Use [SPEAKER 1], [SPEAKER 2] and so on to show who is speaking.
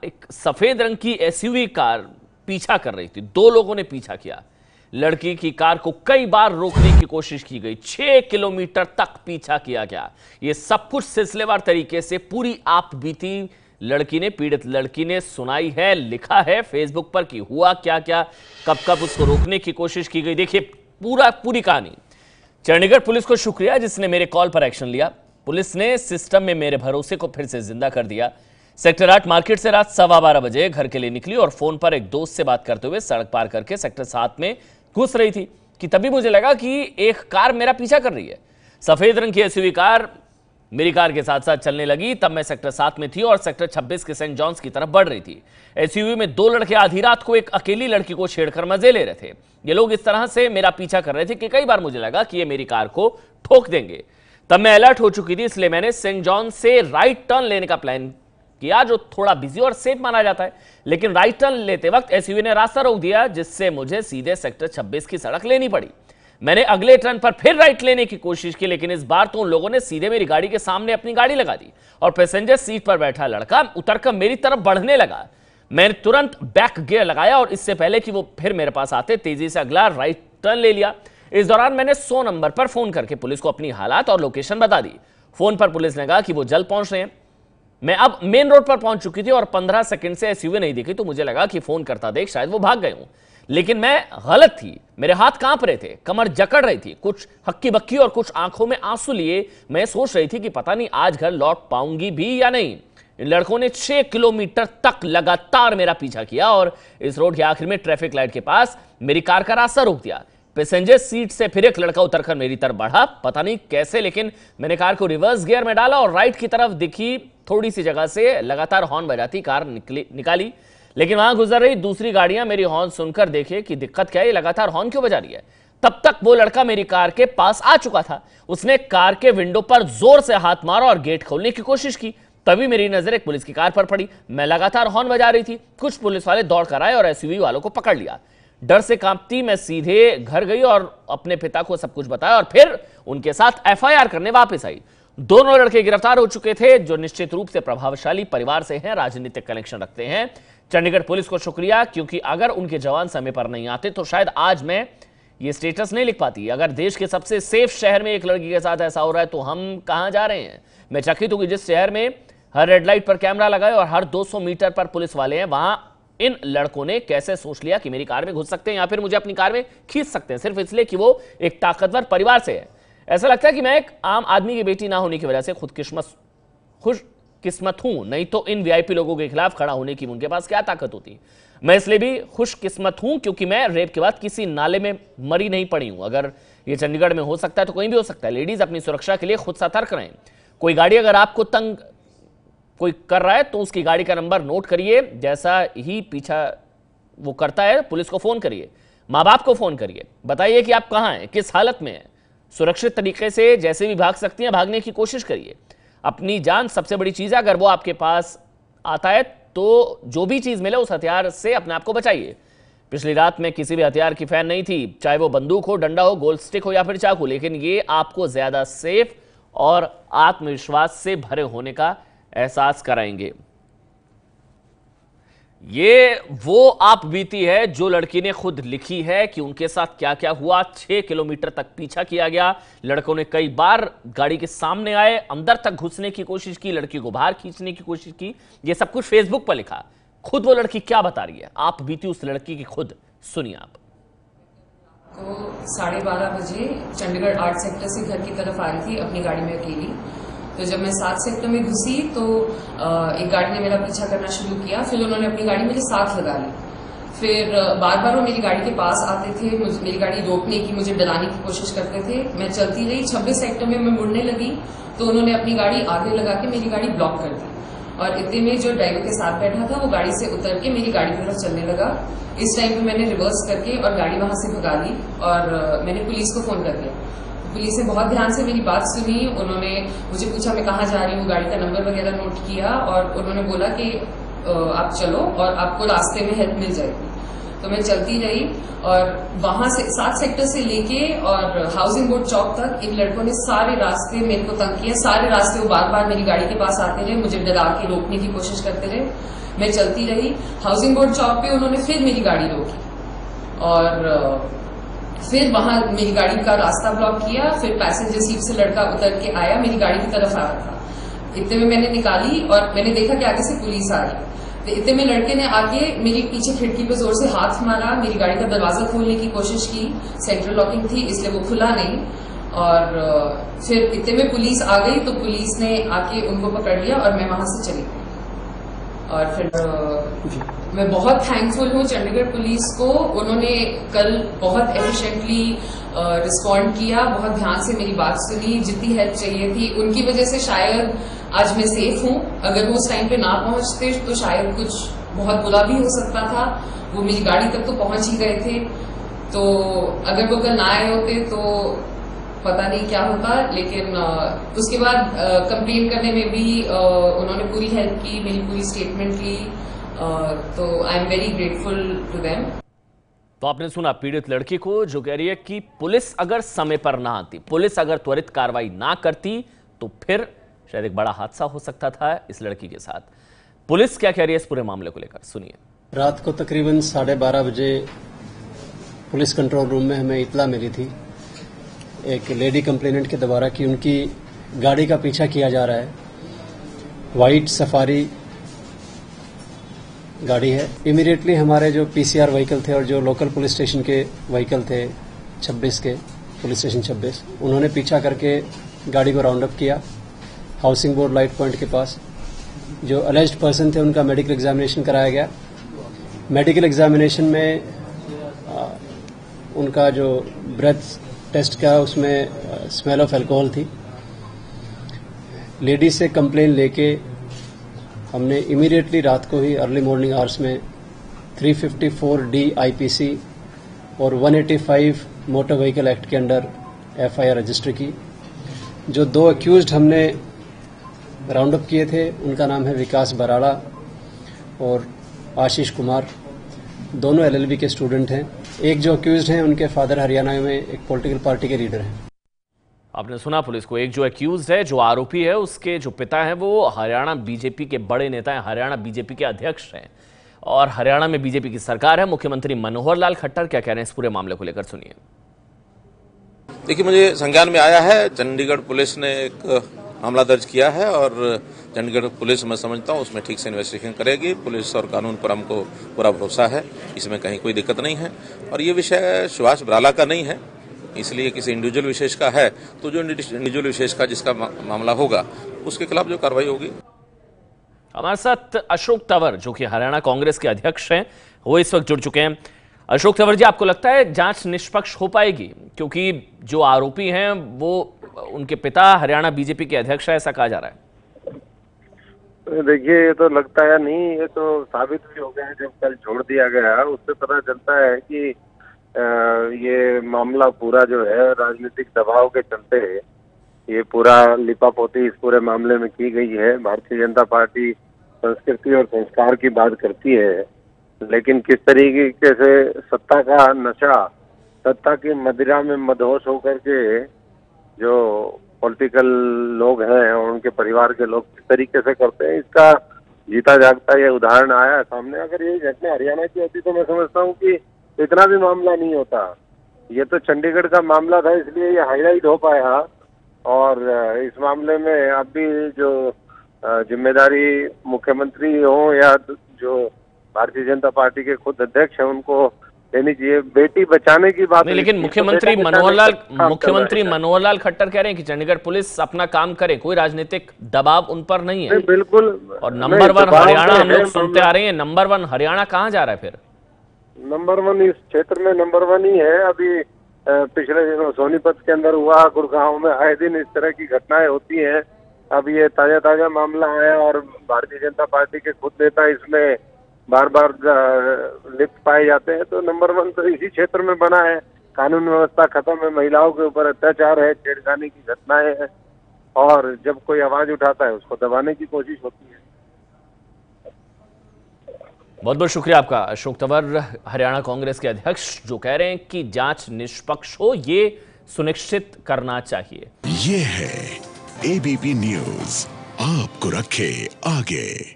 [SPEAKER 1] एक सफेद रंग की एसयूवी कार पीछा कर रही थी। दो लोगों ने पीछा किया। लड़की की कार को कई बार रोकने की कोशिश की गई। 6 किलोमीटर तक पीछा किया गया। यह सब कुछ सिलसिलेवार तरीके से पूरी आप बीती लड़की ने, पीड़ित लड़की ने सुनाई है, लिखा है फेसबुक पर कि हुआ क्या क्या, कब कब उसको रोकने की कोशिश की गई। देखिए पूरी कहानी। चंडीगढ़ पुलिस को शुक्रिया जिसने मेरे कॉल पर एक्शन लिया। पुलिस ने सिस्टम में मेरे भरोसे को फिर से जिंदा कर दिया। सेक्टर 8 मार्केट से रात 12:15 बजे घर के लिए निकली और फोन पर एक दोस्त से बात करते हुए सड़क पार करके सेक्टर 7 में घुस रही थी कि तभी मुझे लगा कि एक कार मेरा पीछा कर रही है। सफेद रंग की एसयूवी कार मेरी कार के साथ साथ चलने लगी। तब मैं सेक्टर 7 में थी और सेक्टर 26 के सेंट जॉन्स की तरफ बढ़ रही थी। एसयूवी में दो लड़के आधी रात को एक अकेली लड़की को छेड़कर मजे ले रहे थे। ये लोग इस तरह से मेरा पीछा कर रहे थे कि कई बार मुझे लगा कि ये मेरी कार को ठोक देंगे। तब मैं अलर्ट हो चुकी थी, इसलिए मैंने सेंट जॉन से राइट टर्न लेने का प्लान किया, जो थोड़ा बिजी और सेफ माना जाता है। लेकिन राइट टर्न लेते वक्त एसयूवी ने रास्ता रोक दिया, जिससे मुझे सीधे सेक्टर 26 की सड़क लेनी पड़ी। मैंने अगले टर्न पर फिर राइट लेने की कोशिश की, लेकिन इस बार तो उन लोगों ने सीधे मेरी गाड़ी के सामने अपनी गाड़ी लगा दी और पैसेंजर सीट पर बैठा लड़का उतरकर मेरी तरफ बढ़ने लगा। मैंने तुरंत बैक गियर लगाया और इससे पहले कि वो फिर मेरे पास आते, तेजी से अगला राइट टर्न ले लिया। इस दौरान मैंने 100 नंबर पर फोन करके पुलिस को अपनी हालात और लोकेशन बता दी। फोन पर पुलिस ने कहा कि वो जल्द पहुंच रहे हैं। मैं अब मेन रोड पर पहुंच चुकी थी और 15 सेकंड से एसयूवी नहीं दिखी, तो मुझे लगा कि फोन करता देख शायद वो भाग गए हों। लेकिन मैं गलत थी। मेरे हाथ कांप रहे थे, कमर जकड़ रही थी, कुछ हक्की बक्की और कुछ आंखों में आंसू लिए मैं सोच रही थी कि पता नहीं आज घर लौट पाऊंगी भी या नहीं। इन लड़कों ने 6 किलोमीटर तक लगातार मेरा पीछा किया और इस रोड के आखिर में ट्रैफिक लाइट के पास मेरी कार का रास्ता रोक दिया। पैसेंजर सीट से फिर एक लड़का उतरकर मेरी तरफ बढ़ा, पता नहीं कैसे, लेकिन मैंने कार को रिवर्स गियर में डाला और राइट की तरफ दिखी थोड़ी सी जगह से लगातार हॉर्न बजाती कार निकाली। लेकिन वहां गुजर रही दूसरी गाड़ियां मेरी हॉर्न सुनकर देखे कि दिक्कत क्या है, लगातार हॉर्न क्यों बजा रही है। तब तक वो लड़का मेरी कार के पास आ चुका था। उसने कार के विंडो पर जोर से हाथ मारा और गेट खोलने की कोशिश की। तभी मेरी नजर एक पुलिस की कार पर पड़ी। मैं लगातार हॉर्न बजा रही थी। कुछ पुलिस वाले दौड़ कर आए और एसयूवी वालों को पकड़ लिया। डर से कांपती मैं सीधे घर गई और अपने पिता को सब कुछ बताया और फिर उनके साथ एफआईआर करने वापस आई। दोनों लड़के गिरफ्तार हो चुके थे, जो निश्चित रूप से प्रभावशाली परिवार से हैं, राजनीतिक कनेक्शन रखते हैं। चंडीगढ़ पुलिस को शुक्रिया, क्योंकि अगर उनके जवान समय पर नहीं आते तो शायद आज मैं ये स्टेटस नहीं लिख पाती। अगर देश के सबसे सेफ शहर में एक लड़की के साथ ऐसा हो रहा है तो हम कहां जा रहे हैं। मैं चकित हूं कि जिस शहर में हर रेड लाइट पर कैमरा लगाए और हर 200 मीटर पर पुलिस वाले हैं, वहां इन लड़कों ने कैसे सोच लिया कि मेरी कार में घुस सकते हैं या फिर मुझे अपनी कार में खींच सकते हैं, सिर्फ इसलिए कि वो एक ताकतवर परिवार से है। ऐसा लगता है कि मैं एक आम आदमी की बेटी ना होने की वजह से खुशकिस्मत हूं, नहीं तो इन वीआईपी लोगों के खिलाफ खड़ा होने की उनके पास क्या ताकत होती। मैं इसलिए भी खुशकिस्मत हूं क्योंकि मैं रेप के बाद किसी नाले में मरी नहीं पड़ी हूं। अगर ये चंडीगढ़ में हो सकता है तो कहीं भी हो सकता है। लेडीज अपनी सुरक्षा के लिए खुद सतर्क रहें। कोई गाड़ी अगर आपको तंग कोई कर रहा है तो उसकी गाड़ी का नंबर नोट करिए। जैसा ही पीछा वो करता है पुलिस को फोन करिए, माँ बाप को फोन करिए, बताइए कि आप कहाँ हैं, किस हालत में हैं। सुरक्षित तरीके से जैसे भी भाग सकती हैं भागने की कोशिश करिए। अपनी जान सबसे बड़ी चीज है। अगर वो आपके पास आता है तो जो भी चीज मिले उस हथियार से अपने आप को बचाइए। पिछली रात में किसी भी हथियार की फैन नहीं थी, चाहे वो बंदूक हो, डंडा हो, गोल स्टिक हो या फिर चाकू, लेकिन ये आपको ज्यादा सेफ और आत्मविश्वास से भरे होने का एहसास कराएंगे। ये वो आप बीती है जो लड़की ने खुद लिखी है कि उनके साथ क्या क्या हुआ। 6 किलोमीटर तक पीछा किया गया। लड़कों ने कई बार गाड़ी के सामने आए, अंदर तक घुसने की कोशिश की, लड़की को बाहर खींचने की कोशिश की। ये सब कुछ फेसबुक पर लिखा। खुद वो लड़की क्या बता रही है, आप बीती उस लड़की की खुद सुनिए आप।
[SPEAKER 2] तो 12:30 बजे चंडीगढ़ 8 सेक्टर से घर की तरफ आ रही थी अपनी गाड़ी में अकेली। तो जब मैं 7 सेक्टर में घुसी तो एक गाड़ी ने मेरा पीछा करना शुरू किया। फिर उन्होंने अपनी गाड़ी मेरे साथ लगा ली। फिर बार बार वो मेरी गाड़ी के पास आते थे, मेरी गाड़ी रोकने की, मुझे डराने की कोशिश करते थे। मैं चलती रही। 26 सेक्टर में मैं मुड़ने लगी तो उन्होंने अपनी गाड़ी आगे लगा के मेरी गाड़ी ब्लॉक कर दी और इतने में जो ड्राइवर के साथ बैठा था वो गाड़ी से उतर के मेरी गाड़ी की तरफ चलने लगा। इस टाइम पे मैंने रिवर्स करके और गाड़ी वहां से भगा ली और मैंने पुलिस को फोन कर दिया। पुलिस ने बहुत ध्यान से मेरी बात सुनी। उन्होंने मुझे पूछा मैं कहाँ जा रही हूँ, गाड़ी का नंबर वगैरह नोट किया और उन्होंने बोला कि आप चलो और आपको रास्ते में हेल्प मिल जाएगी। तो मैं चलती रही और वहां से 7 सेक्टर से लेके और हाउसिंग बोर्ड चौक तक इन लड़कों ने सारे रास्ते मेरे को तंग किया। सारे रास्ते वो बार बार मेरी गाड़ी के पास आते रहे, मुझे डरा के रोकने की कोशिश करते रहे। मैं चलती रही। हाउसिंग बोर्ड चौक पे उन्होंने फिर मेरी गाड़ी रोकी और फिर वहां मेरी गाड़ी का रास्ता ब्लॉक किया। फिर पैसेंजर सीट से लड़का उतर के आया, मेरी गाड़ी की तरफ आ रहा था। इतने में मैंने निकाली और मैंने देखा कि आगे से पुलिस आ रही। तो इतने में लड़के ने आके मेरी पीछे खिड़की पे जोर से हाथ मारा, मेरी गाड़ी का दरवाजा खोलने की कोशिश की। सेंट्रल लॉकिंग थी इसलिए वो खुला नहीं। और फिर इतने में पुलिस आ गई तो पुलिस ने आके उनको पकड़ लिया और मैं वहां से चली गई। और फिर मैं बहुत थैंकफुल हूँ चंडीगढ़ पुलिस को। उन्होंने कल बहुत एफिशिएंटली रिस्पॉन्ड किया, बहुत ध्यान से मेरी बात सुनी, जितनी हेल्प चाहिए थी। उनकी वजह से शायद आज मैं सेफ हूँ। अगर वो उस टाइम पे ना पहुंचते तो शायद कुछ बहुत बुरा भी हो सकता था। वो मेरी गाड़ी तक तो पहुंच ही गए थे, तो अगर वो कल ना आए होते तो पता नहीं क्या होता। लेकिन उसके बाद कंप्लेन करने में भी उन्होंने पूरी हेल्प की, मेरी पूरी स्टेटमेंट ली। तो I am very grateful to them.
[SPEAKER 1] तो आपने सुना पीड़ित लड़की को, जो कह रही है कि पुलिस अगर समय पर ना आती, पुलिस अगर त्वरित कार्रवाई ना करती तो फिर शायद एक बड़ा हादसा हो सकता था इस लड़की के साथ। पुलिस क्या कह रही है इस पूरे मामले को लेकर, सुनिए।
[SPEAKER 3] रात को तकरीबन 12:30 बजे पुलिस कंट्रोल रूम में हमें इत्तला मिली थी एक लेडी कंप्लेनेंट के द्वारा कि उनकी गाड़ी का पीछा किया जा रहा है। वाइट सफारी गाड़ी है। इमीडिएटली हमारे जो पीसीआर व्हीकल थे और जो लोकल पुलिस स्टेशन के व्हीकल थे 26 के, पुलिस स्टेशन 26, उन्होंने पीछा करके गाड़ी को राउंड अप किया हाउसिंग बोर्ड लाइट पॉइंट के पास। जो अलेज्ड पर्सन थे उनका मेडिकल एग्जामिनेशन कराया गया। मेडिकल एग्जामिनेशन में उनका जो ब्रेथ टेस्ट का उसमें स्मेल ऑफ अल्कोहल थी। लेडी से कंप्लेन लेके हमने इमीडिएटली रात को ही अर्ली मॉर्निंग आवर्स में 354D IPC और 185 मोटर व्हीकल एक्ट के अंडर FIR रजिस्टर की। जो 2 अक्यूज्ड हमने राउंड अप किए थे उनका नाम है विकास बराड़ा और आशीष कुमार, दोनों LLB के स्टूडेंट हैं। एक जो अक्यूज्ड हैं उनके फादर हरियाणा में एक पॉलिटिकल पार्टी के लीडर हैं।
[SPEAKER 1] आपने सुना पुलिस को। एक जो एक्यूज्ड है, जो आरोपी है, उसके जो पिता हैं वो हरियाणा बीजेपी के बड़े नेता हैं, हरियाणा बीजेपी के अध्यक्ष हैं और हरियाणा में बीजेपी की सरकार है। मुख्यमंत्री मनोहर लाल खट्टर क्या कह रहे हैं इस पूरे मामले को लेकर, सुनिए।
[SPEAKER 4] देखिए, मुझे संज्ञान में आया है, चंडीगढ़ पुलिस ने एक मामला दर्ज किया है और चंडीगढ़ पुलिस, मैं समझता हूँ, उसमें ठीक से इन्वेस्टिगेशन करेगी। पुलिस और कानून पर हमको पूरा भरोसा है, इसमें कहीं कोई दिक्कत नहीं है। और ये विषय सुभाष बराला का नहीं है, इसलिए किसी इंडिविजुअल विशेष का है, तो जो इंडिविजुअल विशेष का जिसका मामला होगा उसके खिलाफ जो कार्रवाई होगी।
[SPEAKER 1] हमारे साथ अशोक तंवर, जो कि हरियाणा कांग्रेस के अध्यक्ष हैं, वो इस वक्त जुड़ चुके हैं। अशोक तंवर जी, आपको लगता है जांच निष्पक्ष हो पाएगी? क्योंकि जो आरोपी हैं वो उनके पिता हरियाणा बीजेपी के अध्यक्ष है, ऐसा कहा जा रहा है।
[SPEAKER 5] देखिए, ये तो लगता है नहीं, ये तो साबित भी हो गया है। जब कल छोड़ दिया गया उससे पता चलता है कि ये मामला पूरा जो है राजनीतिक दबाव के चलते ये पूरा लिपापोती इस पूरे मामले में की गई है। भारतीय जनता पार्टी संस्कृति और संस्कार की बात करती है, लेकिन किस तरीके से सत्ता का नशा, सत्ता की मदिरा में मदहोश होकर के जो पॉलिटिकल लोग हैं और उनके परिवार के लोग किस तरीके से करते हैं, इसका जीता जागता ये उदाहरण आया सामने। अगर ये घटना हरियाणा की होती तो मैं समझता हूँ कि इतना भी मामला नहीं होता। ये तो चंडीगढ़ का मामला था, इसलिए ये हाईलाइट हो पाया। और इस मामले में अब भी जो जिम्मेदारी मुख्यमंत्री हो या जो भारतीय जनता पार्टी के खुद अध्यक्ष हैं उनको लेनी चाहिए। बेटी बचाने की बात नहीं,
[SPEAKER 1] लेकिन मुख्यमंत्री मनोहर लाल खट्टर कह रहे हैं कि चंडीगढ़ पुलिस अपना काम करे, कोई राजनीतिक दबाव उन पर नहीं है।
[SPEAKER 5] बिल्कुल।
[SPEAKER 1] और नंबर 1 हरियाणा हम लोग सुनते आ रहे हैं, नंबर 1 हरियाणा कहाँ जा रहा है फिर?
[SPEAKER 5] नंबर 1 इस क्षेत्र में नंबर 1 ही है। अभी पिछले दिनों सोनीपत के अंदर हुआ, गुड़गांव में आए दिन इस तरह की घटनाएं होती हैं। अब ये ताजा मामला आया और भारतीय जनता पार्टी के खुद नेता इसमें बार बार लिप्त पाए जाते हैं। तो नंबर 1 तो इसी क्षेत्र में बना है। कानून व्यवस्था खत्म है, महिलाओं के ऊपर अत्याचार है, छेड़खानी की घटनाएं हैं और जब कोई आवाज उठाता है उसको दबाने की कोशिश होती है।
[SPEAKER 1] बहुत बहुत शुक्रिया आपका अशोक तंवर, हरियाणा कांग्रेस के अध्यक्ष, जो कह रहे हैं कि जांच निष्पक्ष हो, ये सुनिश्चित करना चाहिए।
[SPEAKER 6] ये है ABP न्यूज, आपको रखे आगे।